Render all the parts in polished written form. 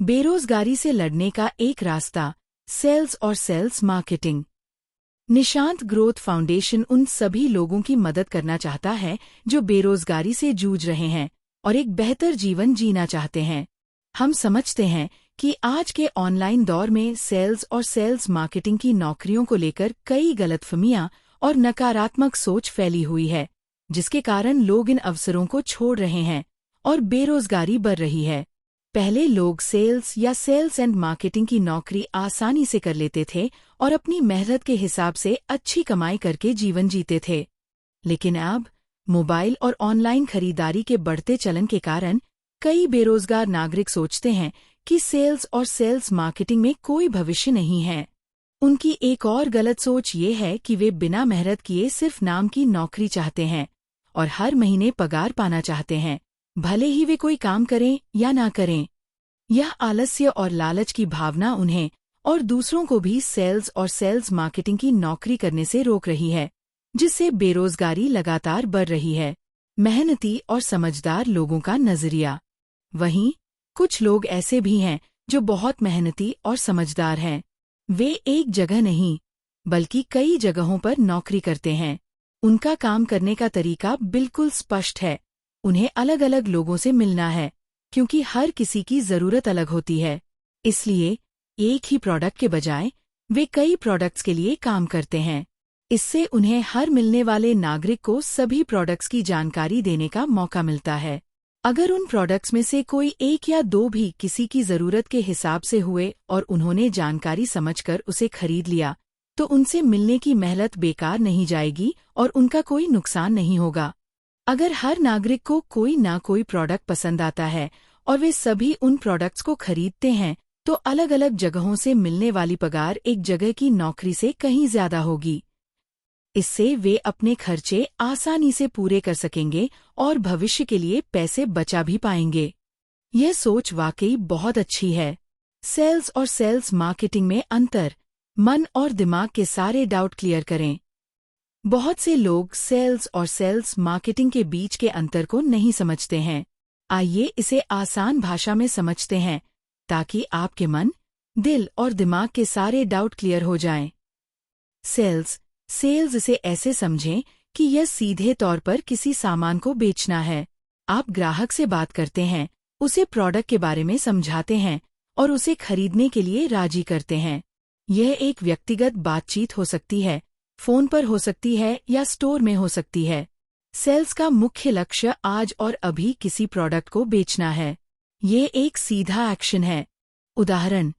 बेरोजगारी से लड़ने का एक रास्ता, सेल्स और sales marketing. Nishant growth foundation उन सभी लोगों की मदद करना चाहता है जो बेरोजगारी से जूझ रहे हैं और एक बेहतर जीवन जीना चाहते हैं। हम समझते हैं कि आज के ऑनलाइन दौर में सेल्स और सेल्स मार्केटिंग की नौकरियों को लेकर कई गलतफहमियां और नकारात्मक सोच फैली हुई है, जिसके कारण लोग इन अवसरों को छोड़ रहे हैं और बेरोजगारी बढ़ रही है। पहले लोग सेल्स या सेल्स एंड मार्केटिंग की नौकरी आसानी से कर लेते थे और अपनी मेहनत के हिसाब से अच्छी कमाई करके जीवन जीते थे। लेकिन अब मोबाइल और ऑनलाइन खरीदारी के बढ़ते चलन के कारण कई बेरोजगार नागरिक सोचते हैं कि सेल्स और सेल्स मार्केटिंग में कोई भविष्य नहीं है। उनकी एक और गलत सोच ये है कि वे बिना मेहनत किए सिर्फ नाम की नौकरी चाहते हैं और हर महीने पगार पाना चाहते हैं, भले ही वे कोई काम करें या ना करें। यह आलस्य और लालच की भावना उन्हें और दूसरों को भी सेल्स और सेल्स मार्केटिंग की नौकरी करने से रोक रही है, जिससे बेरोजगारी लगातार बढ़ रही है। मेहनती और समझदार लोगों का नजरिया। वहीं कुछ लोग ऐसे भी हैं जो बहुत मेहनती और समझदार हैं। वे एक जगह नहीं बल्कि कई जगहों पर नौकरी करते हैं। उनका काम करने का तरीका बिल्कुल स्पष्ट है। उन्हें अलग अलग लोगों से मिलना है, क्योंकि हर किसी की जरूरत अलग होती है। इसलिए एक ही प्रोडक्ट के बजाय वे कई प्रोडक्ट्स के लिए काम करते हैं। इससे उन्हें हर मिलने वाले नागरिक को सभी प्रोडक्ट्स की जानकारी देने का मौका मिलता है। अगर उन प्रोडक्ट्स में से कोई एक या दो भी किसी की जरूरत के हिसाब से हुए और उन्होंने जानकारी समझकर उसे खरीद लिया, तो उनसे मिलने की मेहनत बेकार नहीं जाएगी और उनका कोई नुकसान नहीं होगा। अगर हर नागरिक को कोई ना कोई प्रोडक्ट पसंद आता है और वे सभी उन प्रोडक्ट्स को खरीदते हैं, तो अलग अलग जगहों से मिलने वाली पगार एक जगह की नौकरी से कहीं ज्यादा होगी। इससे वे अपने खर्चे आसानी से पूरे कर सकेंगे और भविष्य के लिए पैसे बचा भी पाएंगे। यह सोच वाकई बहुत अच्छी है। सेल्स और सेल्स मार्केटिंग में अंतर। मन और दिमाग के सारे डाउट क्लियर करें। बहुत से लोग सेल्स और सेल्स मार्केटिंग के बीच के अंतर को नहीं समझते हैं। आइए इसे आसान भाषा में समझते हैं ताकि आपके मन, दिल और दिमाग के सारे डाउट क्लियर हो जाएं। सेल्स इसे ऐसे समझें कि यह सीधे तौर पर किसी सामान को बेचना है। आप ग्राहक से बात करते हैं, उसे प्रोडक्ट के बारे में समझाते हैं और उसे खरीदने के लिए राजी करते हैं। यह एक व्यक्तिगत बातचीत हो सकती है, फोन पर हो सकती है या स्टोर में हो सकती है। सेल्स का मुख्य लक्ष्य आज और अभी किसी प्रोडक्ट को बेचना है। यह एक सीधा एक्शन है। उदाहरण,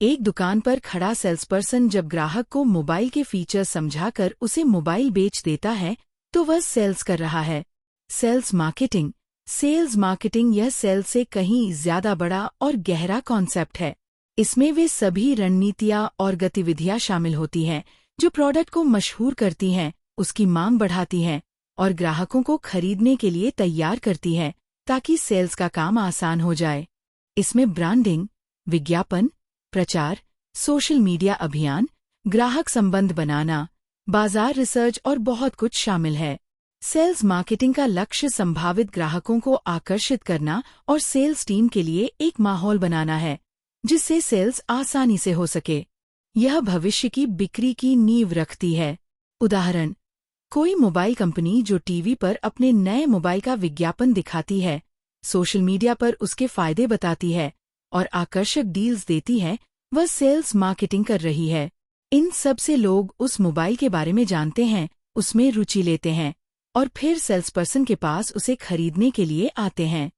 एक दुकान पर खड़ा सेल्सपर्सन जब ग्राहक को मोबाइल के फीचर समझाकर उसे मोबाइल बेच देता है, तो वह सेल्स कर रहा है। सेल्स मार्केटिंग यह सेल्स से कहीं ज्यादा बड़ा और गहरा कॉन्सेप्ट है। इसमें वे सभी रणनीतियां और गतिविधियां शामिल होती हैं जो प्रोडक्ट को मशहूर करती हैं, उसकी मांग बढ़ाती हैं और ग्राहकों को खरीदने के लिए तैयार करती हैं, ताकि सेल्स का काम आसान हो जाए। इसमें ब्रांडिंग, विज्ञापन, प्रचार, सोशल मीडिया अभियान, ग्राहक संबंध बनाना, बाजार रिसर्च और बहुत कुछ शामिल है। सेल्स मार्केटिंग का लक्ष्य संभावित ग्राहकों को आकर्षित करना और सेल्स टीम के लिए एक माहौल बनाना है, जिससे सेल्स आसानी से हो सके। यह भविष्य की बिक्री की नींव रखती है। उदाहरण, कोई मोबाइल कंपनी जो टीवी पर अपने नए मोबाइल का विज्ञापन दिखाती है, सोशल मीडिया पर उसके फायदे बताती है और आकर्षक डील्स देती है, वह सेल्स मार्केटिंग कर रही है। इन सब से लोग उस मोबाइल के बारे में जानते हैं, उसमें रुचि लेते हैं और फिर सेल्सपर्सन के पास उसे खरीदने के लिए आते हैं।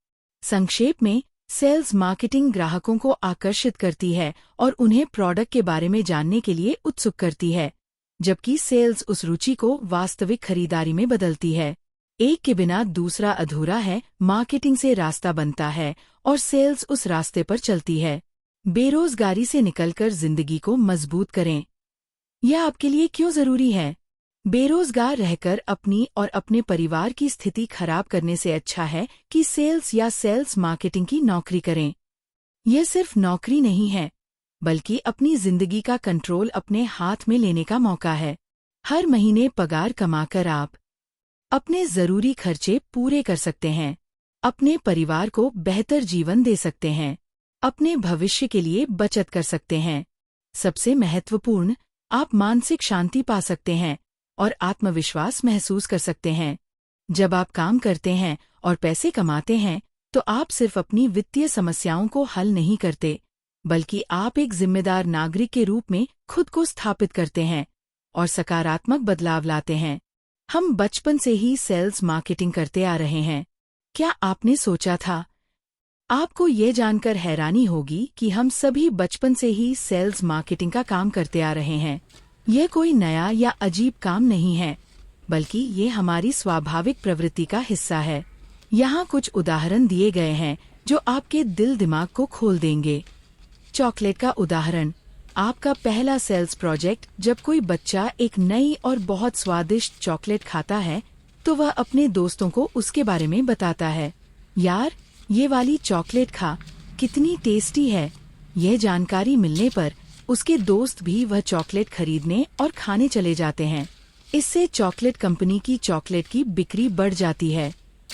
संक्षेप में, सेल्स मार्केटिंग ग्राहकों को आकर्षित करती है और उन्हें प्रोडक्ट के बारे में जानने के लिए उत्सुक करती है, जबकि सेल्स उस रुचि को वास्तविक खरीदारी में बदलती है। एक के बिना दूसरा अधूरा है। मार्केटिंग से रास्ता बनता है और सेल्स उस रास्ते पर चलती है। बेरोजगारी से निकलकर जिंदगी को मजबूत करें। यह आपके लिए क्यों जरूरी है? बेरोजगार रहकर अपनी और अपने परिवार की स्थिति खराब करने से अच्छा है कि सेल्स या सेल्स मार्केटिंग की नौकरी करें। यह सिर्फ नौकरी नहीं है, बल्कि अपनी जिंदगी का कंट्रोल अपने हाथ में लेने का मौका है। हर महीने पगार कमाकर आप अपने जरूरी खर्चे पूरे कर सकते हैं, अपने परिवार को बेहतर जीवन दे सकते हैं अपने भविष्य के लिए बचत कर सकते हैं। सबसे महत्वपूर्ण, आप मानसिक शांति पा सकते हैं और आत्मविश्वास महसूस कर सकते हैं। जब आप काम करते हैं और पैसे कमाते हैं तो आप सिर्फ अपनी वित्तीय समस्याओं को हल नहीं करते, बल्कि आप एक जिम्मेदार नागरिक के रूप में खुद को स्थापित करते हैं और सकारात्मक बदलाव लाते हैं। हम बचपन से ही सेल्स मार्केटिंग करते आ रहे हैं। क्या आपने सोचा था? आपको ये जानकर हैरानी होगी कि हम सभी बचपन से ही सेल्स मार्केटिंग का काम करते आ रहे हैं। यह कोई नया या अजीब काम नहीं है, बल्कि ये हमारी स्वाभाविक प्रवृत्ति का हिस्सा है। यहाँ कुछ उदाहरण दिए गए हैं जो आपके दिल दिमाग को खोल देंगे। चॉकलेट का उदाहरण। आपका पहला सेल्स प्रोजेक्ट। जब कोई बच्चा एक नई और बहुत स्वादिष्ट चॉकलेट खाता है तो वह अपने दोस्तों को उसके बारे में बताता है। यार, ये वाली चॉकलेट खा, कितनी टेस्टी है। यह जानकारी मिलने पर उसके दोस्त भी वह चॉकलेट खरीदने और खाने चले जाते हैं। इससे चॉकलेट कंपनी की चॉकलेट की बिक्री बढ़ जाती है।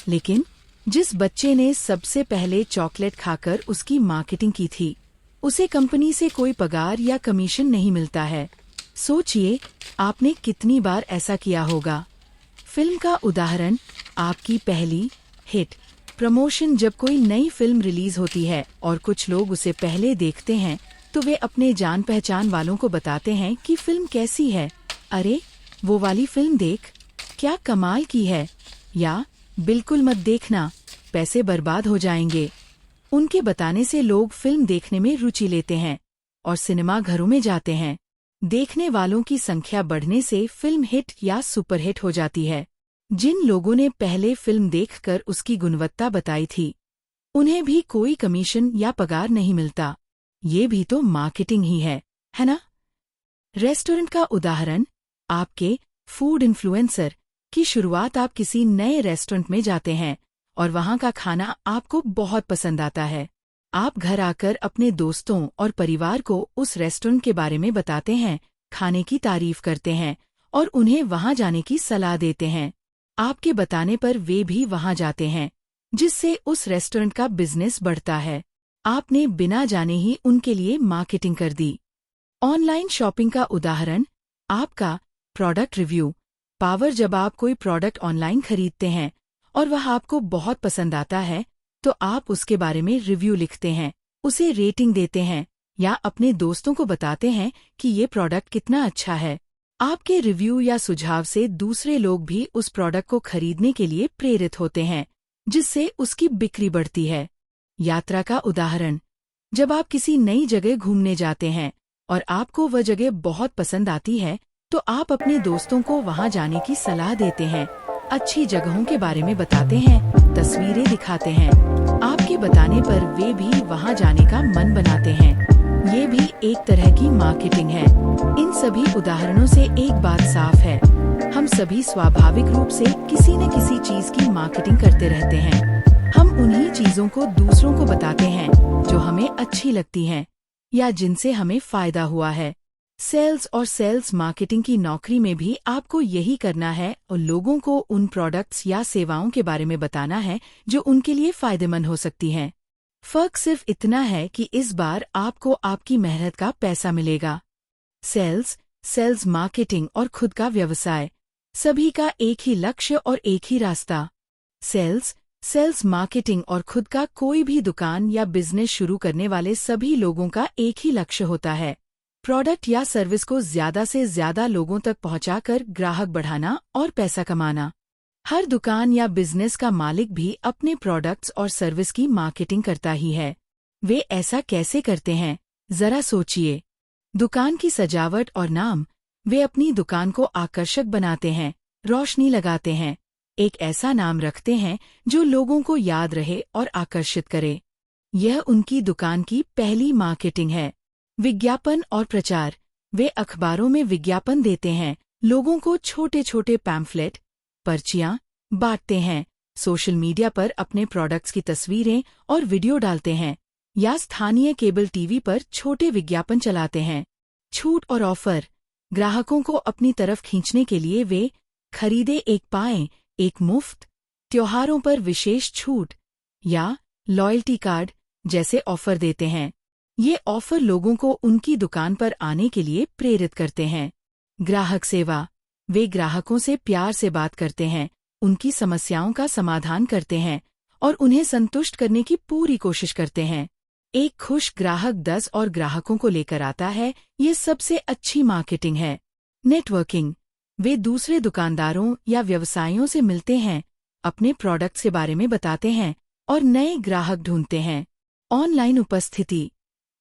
लेकिन जिस बच्चे ने सबसे पहले चॉकलेट खाकर उसकी मार्केटिंग की थी, उसे कंपनी से कोई पगार या कमीशन नहीं मिलता है। सोचिए, आपने कितनी बार ऐसा किया होगा। फिल्म का उदाहरण। आपकी पहली हिट प्रमोशन। जब कोई नई फिल्म रिलीज होती है और कुछ लोग उसे पहले देखते हैं तो वे अपने जान पहचान वालों को बताते हैं कि फिल्म कैसी है। अरे, वो वाली फिल्म देख, क्या कमाल की है। या बिल्कुल मत देखना, पैसे बर्बाद हो जाएंगे। उनके बताने से लोग फिल्म देखने में रुचि लेते हैं और सिनेमा घरों में जाते हैं। देखने वालों की संख्या बढ़ने से फिल्म हिट या सुपरहिट हो जाती है। जिन लोगों ने पहले फिल्म देखकर उसकी गुणवत्ता बताई थी, उन्हें भी कोई कमीशन या पगार नहीं मिलता। ये भी तो मार्केटिंग ही है ना? रेस्टोरेंट का उदाहरण। आपके फूड इन्फ्लुएंसर की शुरुआत। आप किसी नए रेस्टोरेंट में जाते हैं और वहाँ का खाना आपको बहुत पसंद आता है। आप घर आकर अपने दोस्तों और परिवार को उस रेस्टोरेंट के बारे में बताते हैं, खाने की तारीफ करते हैं और उन्हें वहाँ जाने की सलाह देते हैं। आपके बताने पर वे भी वहाँ जाते हैं, जिससे उस रेस्टोरेंट का बिजनेस बढ़ता है। आपने बिना जाने ही उनके लिए मार्केटिंग कर दी। ऑनलाइन शॉपिंग का उदाहरण। आपका प्रोडक्ट रिव्यू पावर। जब आप कोई प्रोडक्ट ऑनलाइन खरीदते हैं और वह आपको बहुत पसंद आता है तो आप उसके बारे में रिव्यू लिखते हैं, उसे रेटिंग देते हैं या अपने दोस्तों को बताते हैं कि ये प्रोडक्ट कितना अच्छा है। आपके रिव्यू या सुझाव से दूसरे लोग भी उस प्रोडक्ट को खरीदने के लिए प्रेरित होते हैं, जिससे उसकी बिक्री बढ़ती है। यात्रा का उदाहरण। जब आप किसी नई जगह घूमने जाते हैं और आपको वह जगह बहुत पसंद आती है तो आप अपने दोस्तों को वहां जाने की सलाह देते हैं, अच्छी जगहों के बारे में बताते हैं, तस्वीरें दिखाते हैं। आपके बताने पर वे भी वहां जाने का मन बनाते हैं। ये भी एक तरह की मार्केटिंग है। इन सभी उदाहरणों से एक बात साफ है, हम सभी स्वाभाविक रूप से किसी न किसी चीज की मार्केटिंग करते रहते हैं। हम उन्हीं चीजों को दूसरों को बताते हैं जो हमें अच्छी लगती हैं या जिनसे हमें फायदा हुआ है। सेल्स और सेल्स मार्केटिंग की नौकरी में भी आपको यही करना है और लोगों को उन प्रोडक्ट्स या सेवाओं के बारे में बताना है जो उनके लिए फायदेमंद हो सकती हैं। फर्क सिर्फ इतना है कि इस बार आपको आपकी मेहनत का पैसा मिलेगा। सेल्स मार्केटिंग और खुद का व्यवसाय, सभी का एक ही लक्ष्य और एक ही रास्ता। सेल्स मार्केटिंग और खुद का कोई भी दुकान या बिजनेस शुरू करने वाले सभी लोगों का एक ही लक्ष्य होता है, प्रोडक्ट या सर्विस को ज्यादा से ज्यादा लोगों तक पहुंचाकर ग्राहक बढ़ाना और पैसा कमाना। हर दुकान या बिजनेस का मालिक भी अपने प्रोडक्ट्स और सर्विस की मार्केटिंग करता ही है। वे ऐसा कैसे करते हैं, जरा सोचिए। दुकान की सजावट और नाम। वे अपनी दुकान को आकर्षक बनाते हैं, रोशनी लगाते हैं, एक ऐसा नाम रखते हैं जो लोगों को याद रहे और आकर्षित करे। यह उनकी दुकान की पहली मार्केटिंग है। विज्ञापन और प्रचार। वे अखबारों में विज्ञापन देते हैं, लोगों को छोटे छोटे पैम्फलेट, पर्चियां बांटते हैं, सोशल मीडिया पर अपने प्रोडक्ट्स की तस्वीरें और वीडियो डालते हैं या स्थानीय केबल टीवी पर छोटे विज्ञापन चलाते हैं। छूट और ऑफर। ग्राहकों को अपनी तरफ खींचने के लिए वे खरीदे एक पाएं एक मुफ्त, त्योहारों पर विशेष छूट या लॉयल्टी कार्ड जैसे ऑफर देते हैं। ये ऑफर लोगों को उनकी दुकान पर आने के लिए प्रेरित करते हैं। ग्राहक सेवा, वे ग्राहकों से प्यार से बात करते हैं, उनकी समस्याओं का समाधान करते हैं और उन्हें संतुष्ट करने की पूरी कोशिश करते हैं। एक खुश ग्राहक 10 और ग्राहकों को लेकर आता है, ये सबसे अच्छी मार्केटिंग है। नेटवर्किंग, वे दूसरे दुकानदारों या व्यवसायियों से मिलते हैं, अपने प्रोडक्ट के बारे में बताते हैं और नए ग्राहक ढूंढते हैं। ऑनलाइन उपस्थिति,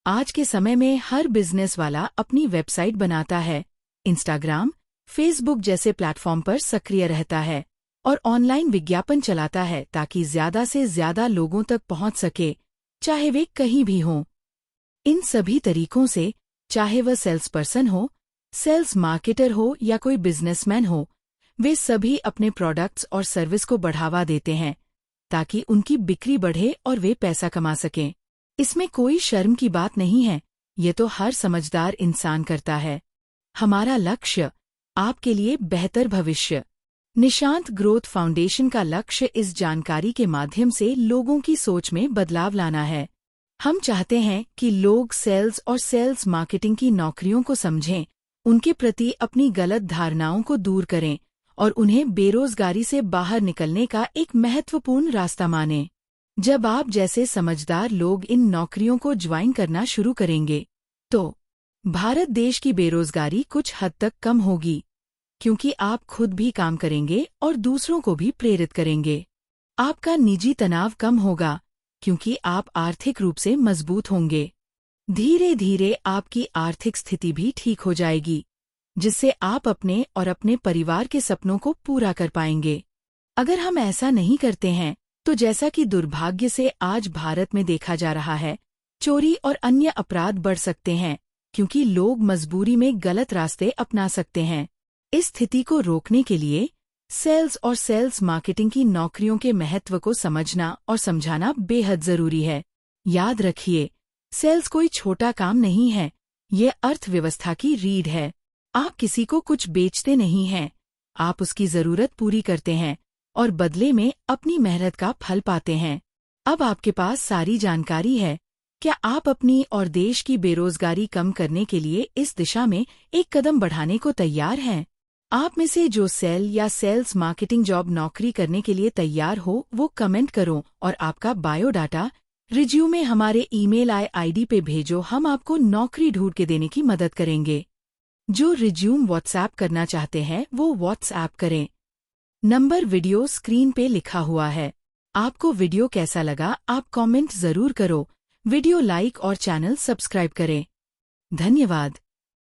आज के समय में हर बिजनेस वाला अपनी वेबसाइट बनाता है, इंस्टाग्राम, फेसबुक जैसे प्लेटफॉर्म पर सक्रिय रहता है और ऑनलाइन विज्ञापन चलाता है ताकि ज्यादा से ज्यादा लोगों तक पहुंच सके, चाहे वे कहीं भी हों। इन सभी तरीकों से, चाहे वह सेल्स पर्सन हो, सेल्स मार्केटर हो या कोई बिजनेसमैन हो, वे सभी अपने प्रोडक्ट्स और सर्विस को बढ़ावा देते हैं ताकि उनकी बिक्री बढ़े और वे पैसा कमा सकें। इसमें कोई शर्म की बात नहीं है, ये तो हर समझदार इंसान करता है। हमारा लक्ष्य, आपके लिए बेहतर भविष्य। निशांत ग्रोथ फाउंडेशन का लक्ष्य इस जानकारी के माध्यम से लोगों की सोच में बदलाव लाना है। हम चाहते हैं कि लोग सेल्स और सेल्स मार्केटिंग की नौकरियों को समझें, उनके प्रति अपनी गलत धारणाओं को दूर करें और उन्हें बेरोजगारी से बाहर निकलने का एक महत्वपूर्ण रास्ता मानें। जब आप जैसे समझदार लोग इन नौकरियों को ज्वाइन करना शुरू करेंगे, तो भारत देश की बेरोजगारी कुछ हद तक कम होगी, क्योंकि आप खुद भी काम करेंगे और दूसरों को भी प्रेरित करेंगे। आपका निजी तनाव कम होगा, क्योंकि आप आर्थिक रूप से मजबूत होंगे। धीरे धीरे आपकी आर्थिक स्थिति भी ठीक हो जाएगी, जिससे आप अपने और अपने परिवार के सपनों को पूरा कर पाएंगे। अगर हम ऐसा नहीं करते हैं, तो जैसा कि दुर्भाग्य से आज भारत में देखा जा रहा है, चोरी और अन्य अपराध बढ़ सकते हैं, क्योंकि लोग मजबूरी में गलत रास्ते अपना सकते हैं। इस स्थिति को रोकने के लिए सेल्स और सेल्स मार्केटिंग की नौकरियों के महत्व को समझना और समझाना बेहद जरूरी है। याद रखिए, सेल्स कोई छोटा काम नहीं है, ये अर्थव्यवस्था की रीढ़ है। आप किसी को कुछ बेचते नहीं हैं, आप उसकी जरूरत पूरी करते हैं और बदले में अपनी मेहनत का फल पाते हैं। अब आपके पास सारी जानकारी है। क्या आप अपनी और देश की बेरोजगारी कम करने के लिए इस दिशा में एक कदम बढ़ाने को तैयार हैं? आप में से जो सेल या सेल्स मार्केटिंग जॉब नौकरी करने के लिए तैयार हो, वो कमेंट करो और आपका बायोडाटा, रिज्यूमे हमारे ईमेल आईडी पे भेजो। हम आपको नौकरी ढूंढ के देने की मदद करेंगे। जो रिज्यूम व्हाट्सएप करना चाहते हैं, वो व्हाट्सएप करें। नंबर वीडियो स्क्रीन पे लिखा हुआ है। आपको वीडियो कैसा लगा, आप कमेंट जरूर करो। वीडियो लाइक और चैनल सब्सक्राइब करें। धन्यवाद।